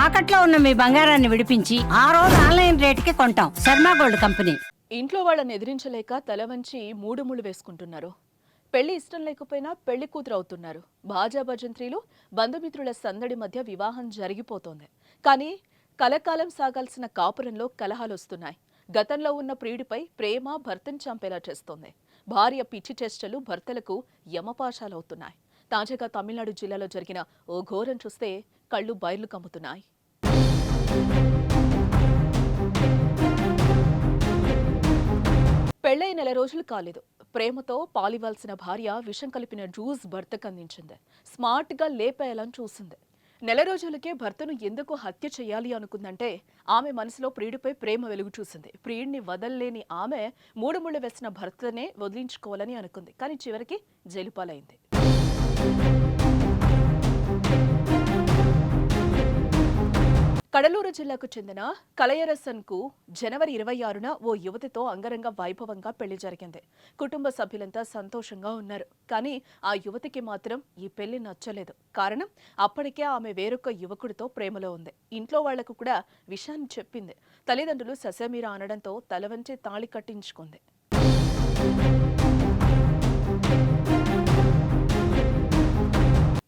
తాకట్లో ఉన్న మీ బంగారాన్ని విడిపించి ఆ రోజు ఆన్లైన్ రేటుకి కొంటాం. Sharma gold company. ఇంట్లో వాళ్ళని ఎదిరించలేక తల వంచి మూడు ముళ్ళు వేసుకుంటున్నారు. పెళ్లి ఇష్టం లేకపోయినా పెళ్లి కూతురు అవుతున్నారు. భాజా భజంత్రీలు, బంధుమిత్రుల సందడి మధ్య వివాహం జరిగిపోతోంది. కానీ కలకాలం సాగాల్సిన కాపురంలో కలహాలొస్తున్నాయి. గతంలో ఉన్న ప్రియుడిపై ప్రేమ భర్తను చంపేలా చేస్తోంది. భార్య పిచ్చి చేష్టలు భర్తలకు యమపాశాలవుతున్నాయి. తాజాగా తమిళనాడు జిల్లాలో జరిగిన ఓ ఘోరం చూస్తే కళ్ళు బయర్లు కమ్ముతున్నాయి. పెళ్లై నెల రోజులు కాలేదు. ప్రేమతో పాలివ్వాల్సిన భార్య విషం కలిపిన జ్యూస్ భర్తకు అందించింది. స్మార్ట్గా లేపేయాలని చూసింది. నెల రోజులకే భర్తను ఎందుకు హత్య చేయాలి అనుకుందంటే ఆమె మనసులో ప్రియుడిపై ప్రేమ వెలుగు చూసింది. ప్రియుడిని వదల్లేని ఆమె మూడు ముళ్ళు వేసిన భర్తనే వదిలించుకోవాలని అనుకుంది. కానీ చివరికి జైలుపాలైంది. కడలూరు జిల్లాకు చెందిన కలయరసన్కు జనవరి 26న ఓ యువతితో అంగరంగ వైభవంగా పెళ్లి జరిగింది. కుటుంబ సభ్యులంతా సంతోషంగా ఉన్నారు. కానీ ఆ యువతికి మాత్రం ఈ పెళ్లి నచ్చలేదు. కారణం, అప్పటికే ఆమె వేరొక యువకుడితో ప్రేమలో ఉంది. ఇంట్లో వాళ్లకు కూడా విషయాన్ని చెప్పింది. తల్లిదండ్రులు ససేమిరా అనడంతో తల వంచి తాళి కట్టించుకుంది.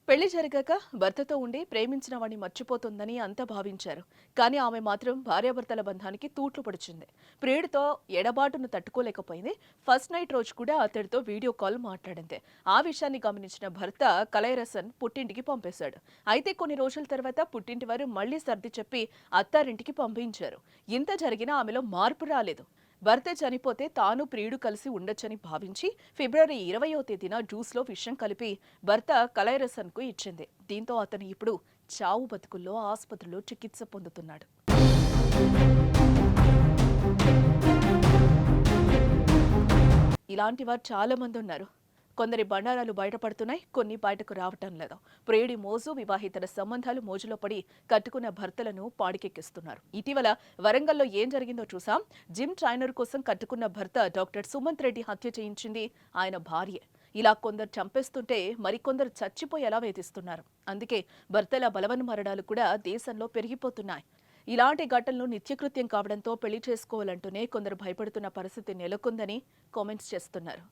పెళ్లి జరిగాక భర్తతో ఉండి ప్రేమించిన వాడిని మర్చిపోతుందని అంతా భావించారు. కానీ ఆమె మాత్రం భార్యాభర్తల బంధానికి తూట్లు పడిచింది. ప్రియుడితో ఎడబాటును తట్టుకోలేకపోయింది. ఫస్ట్ నైట్ రోజు కూడా అతడితో వీడియో కాల్ మాట్లాడింది. ఆ విషయాన్ని గమనించిన భర్త కలైరసన్ పుట్టింటికి పంపేశాడు. అయితే కొన్ని రోజుల తర్వాత పుట్టింటి వారు మళ్లీ సర్ది చెప్పి అత్తారింటికి పంపించారు. ఇంత జరిగినా ఆమెలో మార్పు రాలేదు. భర్త చనిపోతే తాను ప్రియుడు కలిసి ఉండొచ్చని భావించి ఫిబ్రవరి 20వ తేదీన జ్యూస్లో విషం కలిపి భర్త కలైరసన్కు ఇచ్చింది. దీంతో అతను ఇప్పుడు చావు బతుకుల్లో ఆసుపత్రిలో చికిత్స పొందుతున్నాడు. ఇలాంటి వారు చాలా మంది ఉన్నారు. కొందరి బండారాలు బయటపడుతున్నాయి, కొన్ని బయటకు రావటం లేదు. ప్రియుడి మోజు, వివాహితర సంబంధాలు మోజులో పడి కట్టుకున్న భర్తలను పాడికెక్కిస్తున్నారు. ఇటీవల వరంగల్లో ఏం జరిగిందో చూసాం. జిమ్ ట్రైనర్ కోసం కట్టుకున్న భర్త డాక్టర్ సుమంత్ రెడ్డి హత్య చేయించింది ఆయన భార్య. ఇలా కొందరు చంపేస్తుంటే మరికొందరు చచ్చిపోయేలా వేధిస్తున్నారు. అందుకే భర్తల బలవన్మరణాలు కూడా దేశంలో పెరిగిపోతున్నాయి. ఇలాంటి ఘటనలు నిత్యకృత్యం కావడంతో పెళ్లి చేసుకోవాలంటూనే కొందరు భయపడుతున్న పరిస్థితి నెలకొందని కామెంట్స్ చేస్తున్నారు.